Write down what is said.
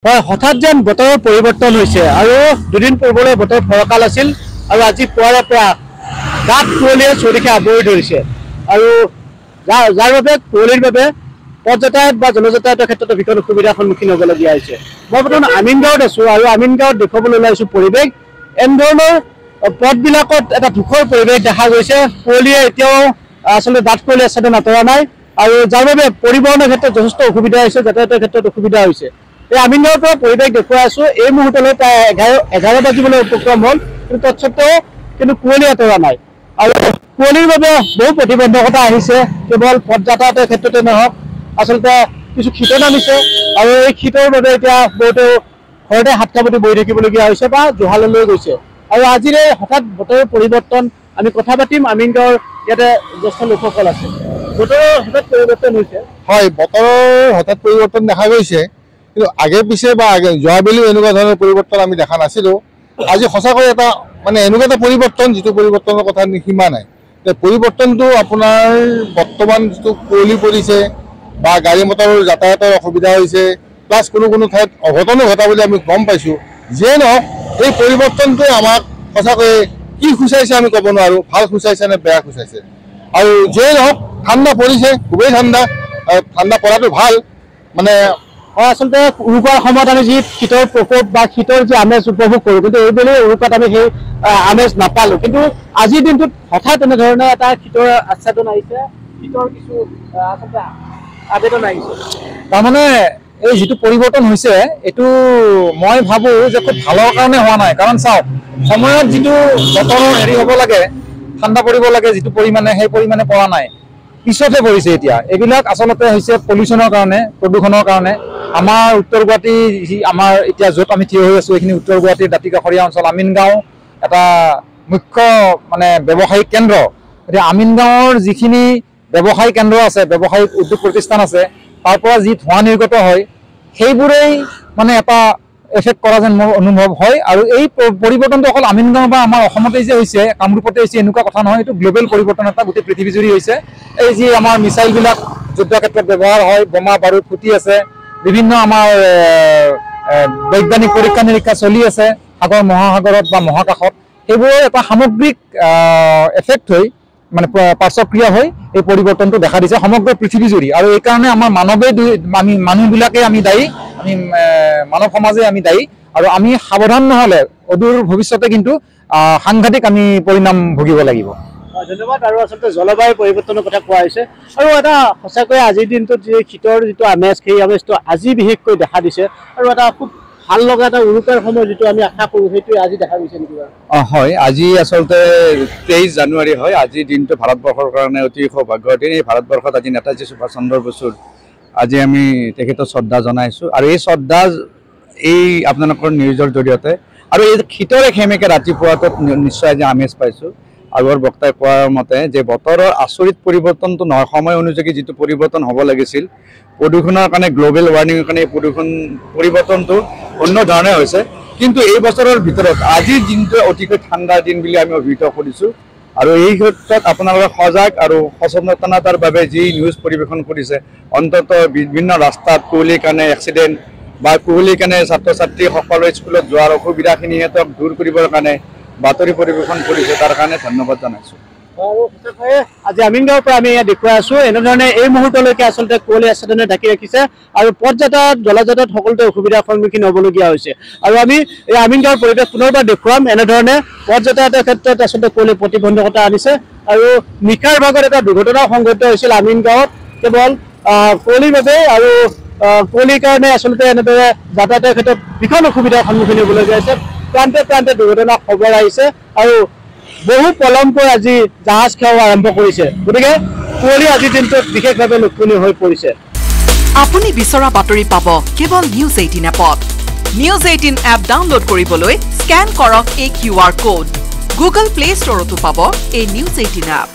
হয় হঠাৎ যেন বতৰৰ পৰিৱৰ্তন হৈছে আৰু দুদিন পূৰ্বলৈ বতৰ ফৰকাল আছিল আৰু আজি পুৱাৰ পৰা ডাঠ কুঁৱলীয়ে চৌদিশে আৱৰি ধৰিছে আৰু যাৰ বাবে কুঁৱলীৰ বাবে পথ যাতায়াত বা জনযাতায়াতৰ ক্ষেত্ৰত বিকট অসুবিধাৰ সন্মুখীন হ'বলগীয়া হৈছে। মই বৰ্তমান আমিনগাঁৱত আছো আৰু আমিনগাঁৱত দেখুৱাবলৈ ওলাইছো পৰিৱেশ এনেধৰণৰ পথবিলাকত এটা দুখৰ পৰিৱেশ দেখা গৈছে। কুঁৱলীয়ে এতিয়াও আচলতে ডাঠ কুঁৱলী আচলতে আঁতৰা নাই আৰু যাৰ বাবে পৰিবহণৰ ক্ষেত্ৰত যথেষ্ট অসুবিধা হৈছে, যাতায়াতৰ ক্ষেত্ৰত অসুবিধা হৈছে। এই আমিনগাঁৱৰ পৰা পৰিৱেশ দেখুৱাই আছো। এই মুহূৰ্তলৈ প্ৰায় 11 বাজিবলৈ উপক্ৰম হ'ল, কিন্তু তৎসত্ত্বেও কিন্তু কুঁৱলী আঁতৰা নাই আৰু কুঁৱলীৰ বাবে বহু প্ৰতিবন্ধকতা আহিছে। কেৱল পথ যাতায়াতৰ ক্ষেত্ৰতে নহওক, আচলতে কিছু শীত নামিছে আৰু এই শীতৰ বাবে এতিয়া বহুতো ঘৰতে হাত কাপতি বহি থাকিবলগীয়া হৈছে বা জুহাললৈ গৈছে। আৰু আজিৰ এই হঠাৎ বতৰৰ পৰিৱৰ্তন আমি কথা পাতিম। আমিনগাঁৱৰ ইয়াতে জ্যেষ্ঠ লোকসকল আছে। বতৰৰ হঠাৎ পৰিৱৰ্তন হৈছে। হয়, বতৰৰ হঠাৎ পৰিৱৰ্তন দেখা গৈছে, কিন্তু আগে পিছে বা যোৱাবেলিও এনেকুৱা ধৰণৰ পৰিৱৰ্তন আমি দেখা নাছিলোঁ। আজি সঁচাকৈ এটা এনেকুৱা এটা পৰিৱৰ্তন, যিটো পৰিৱৰ্তনৰ কথা সীমা নাই। পৰিৱৰ্তনটো আপোনাৰ বৰ্তমান যিটো কুঁৱলী পৰিছে বা গাড়ী মটৰৰ যাতায়াতৰ অসুবিধা হৈছে, প্লাছ কোনো ঠাইত অঘটনো ঘটা বুলি আমি গম পাইছোঁ। যিয়ে নহওক, এই পৰিৱৰ্তনটোৱে আমাক সঁচাকৈ কি সূচাইছে আমি ক'ব নোৱাৰোঁ, ভাল সূচাইছে নে বেয়া সূচাইছে। আৰু যিয়ে নহওক, ঠাণ্ডা পৰিছে, খুবেই ঠাণ্ডা পৰাটো ভাল। আচলতে উৰুকাৰ সময়ত আমি যি শীতৰ প্ৰকোপ বা শীতৰ যি আমেজ উপভোগ কৰোঁ, কিন্তু এইবেলি উৰুকাত আমি সেই আমেজ নাপালোঁ। কিন্তু আজিৰ দিনটোত হঠাৎ এনেধৰণে এটা শীতৰ আচ্ছাদন আহিছে, শীতৰ কিছু আচলতে আবেদন আহিছে। তাৰমানে এই যিটো পৰিৱৰ্তন হৈছে, এইটো মই ভাবোঁ যে খুব ভালৰ কাৰণে হোৱা নাই। কাৰণ চাওক, সময়ত যিটো বতৰৰ হ'ব লাগে, ঠাণ্ডা পৰিব লাগে যিটো পৰিমাণে, সেই পৰিমাণে পৰা নাই, পিছতহে পৰিছে। এতিয়া এইবিলাক আচলতে হৈছে পলিউশ্যনৰ কাৰণে, প্ৰদূষণৰ কাৰণে। আমাৰ উত্তৰ গুৱাহাটী, আমাৰ এতিয়া য'ত আমি থিয় হৈ আছোঁ, এইখিনি উত্তৰ গুৱাহাটীৰ দাঁতিকাষৰীয়া অঞ্চল। আমিনগাঁও এটা মুখ্য ব্যৱসায়িক কেন্দ্ৰ। এতিয়া আমিনগাঁৱৰ যিখিনি ব্যৱসায়িক কেন্দ্ৰ আছে, ব্যৱসায়িক উদ্যোগ প্ৰতিষ্ঠান আছে, তাৰ পৰা যি ধোঁৱা নিৰ্গত হয়, সেইবোৰেই এটা এফেক্ট কৰা যেন মোৰ অনুভৱ হয়। আৰু এই পৰিৱৰ্তনটো অকল আমিনগাঁও বা আমাৰ অসমতে যে হৈছে, কামৰূপতে হৈছে, এনেকুৱা কথা নহয়। এইটো গ্ল'বেল পৰিৱৰ্তন এটা, গোটেই পৃথিৱীজুৰি হৈছে। এই যি আমাৰ মিছাইলবিলাক যুদ্ধ ক্ষেত্ৰত ব্যৱহাৰ হয়, বোমা বাৰুদ ফুটি আছে, বিভিন্ন আমাৰ বৈজ্ঞানিক পৰীক্ষা নিৰীক্ষা চলি আছে সাগৰ মহাসাগৰত বা মহাকাশত, সেইবোৰৰ এটা সামগ্ৰিক এফেক্ট হৈ পাৰ্শ্বক্ৰিয়া হৈ এই পৰিৱৰ্তনটো দেখা দিছে সমগ্ৰ পৃথিৱীজুৰি। আৰু এইকাৰণে আমাৰ মানুহবিলাকে আমি দায়ী, মানৱ সমাজে আমি দায়ী। আৰু আমি সাৱধান নহ'লে অদূৰ ভৱিষ্যতে কিন্তু সাংঘাতিক আমি পৰিণাম ভুগিব লাগিব। ধন্যবাদ। আৰু আচলতে জলবায়ু পৰিৱৰ্তনৰ কথা কোৱা হৈছে আৰু এটা সঁচাকৈ আজিৰ দিনটোত যি শীতৰ যিটো আমেজ, সেই আমেজটো আজি বিশেষকৈ দেখা দিছে আৰু এটা খুব ভাল লগা এটা উৰুকাৰ সময় যিটো আমি আশা কৰোঁ, সেইটোৱে আজি দেখা গৈছে নেকি বাৰু? হয়, আজি আচলতে 23 জানুৱাৰী হয়। আজিৰ দিনটো ভাৰতবৰ্ষৰ কাৰণে অতি সৌভাগ্যৰ দিন। এই ভাৰতবৰ্ষত আজি নেতাজী সুভাষ চন্দ্ৰ বসুৰ আজি আমি তেখেতক শ্ৰদ্ধা জনাইছোঁ। আৰু এই শ্ৰদ্ধা এই আপোনালোকৰ নিউজৰ জৰিয়তে আৰু এই শীতৰে সেমেকে ৰাতিপুৱাটোত নিশ্চয় আজি আমেজ পাইছোঁ। আগৰ বক্তাই কোৱাৰ মতে যে বতৰৰ আচৰিত পৰিৱৰ্তনটো নহয়, সময় অনুযায়ী যিটো পৰিৱৰ্তন হ'ব লাগিছিল, প্ৰদূষণৰ কাৰণে, গ্ল'বেল ৱাৰ্মিঙৰ কাৰণে এই পৰিৱৰ্তনটো অন্য ধৰণে হৈছে। কিন্তু এই বছৰৰ ভিতৰত আজিৰ দিনটোৱে অতিকৈ ঠাণ্ডাৰ দিন বুলি আমি অভিহিত কৰিছোঁ। আৰু এই ক্ষেত্ৰত আপোনালোকে সজাগ আৰু সচেতনতাৰ বাবে যি নিউজ পৰিৱেশন কৰিছে, অন্ততঃ বিভিন্ন ৰাস্তাত কুঁৱলীৰ কাৰণে এক্সিডেণ্ট বা কুঁৱলীৰ কাৰণে ছাত্ৰ ছাত্ৰীসকলে স্কুলত যোৱাৰ অসুবিধাখিনি সিহঁতক দূৰ কৰিবৰ কাৰণে বাতৰি পৰিৱেশন কৰিছে, তাৰ কাৰণে ধন্যবাদ জনাইছোঁ। আৰু আজি আমিনগাঁৱৰ পৰা আমি দেখুৱাই আছোঁ, এনেধৰণে এই মুহূৰ্তলৈকে আচলতে কুঁৱলী আচ্ছাদনে ঢাকি ৰাখিছে আৰু পথ যাতায়াত, জলযাতায়াত সকলোতে অসুবিধাৰ সন্মুখীন হ'বলগীয়া হৈছে। আৰু আমি এই আমিনগাঁৱৰ পৰিৱেশ পুনৰবাৰ দেখুৱাম। এনেধৰণে পথ যাতায়াতৰ ক্ষেত্ৰত আচলতে কুঁৱলী প্ৰতিবন্ধকতা আনিছে আৰু নিশাৰ ভাগত এটা দুৰ্ঘটনাও সংঘটিত হৈছিল আমিনগাঁৱত, কেৱল কুঁৱলীৰ বাবে। আৰু কুঁৱলীৰ কাৰণে আচলতে এনেদৰে যাতায়াতৰ ক্ষেত্ৰত ভীষণ অসুবিধাৰ সন্মুখীন হ'বলগীয়া হৈছে। প্ৰান্তে প্ৰান্তে দুৰ্ঘটনাৰ খবৰ আহিছে আৰু বহু পলমকৈ আজি জাহাজ সেৱা আৰম্ভ কৰিছে। গতিকে কুঁৱলী আজিৰ দিনটোত বিশেষভাৱে লক্ষণীয় হৈ পৰিছে। আপুনি বিচৰা বাতৰি পাব কেৱল নিউজ 18 এপত। নিউজ 18 এপ ডাউনলোড কৰিবলৈ স্কেন কৰক এই QR কোড। গুগল প্লে ষ্টৰতো পাব এই নিউজ 18 এপ।